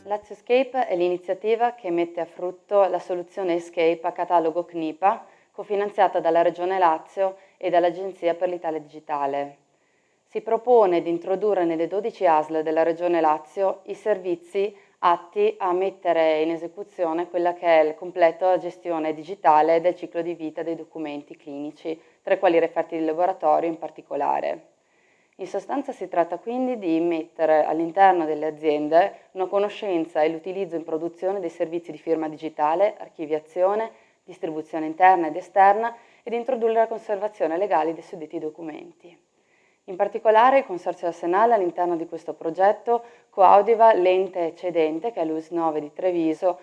LazioScape è l'iniziativa che mette a frutto la soluzione Escape a catalogo CNIPA, cofinanziata dalla Regione Lazio e dall'Agenzia per l'Italia Digitale. Si propone di introdurre nelle 12 ASL della Regione Lazio i servizi atti a mettere in esecuzione quella che è la completa gestione digitale del ciclo di vita dei documenti clinici, tra i quali i referti di laboratorio in particolare. In sostanza si tratta quindi di mettere all'interno delle aziende una conoscenza e l'utilizzo in produzione dei servizi di firma digitale, archiviazione, distribuzione interna ed esterna ed introdurre la conservazione legale dei suddetti documenti. In particolare il Consorzio Arsenale all'interno di questo progetto coadiuva l'ente cedente, che è l'US 9 di Treviso.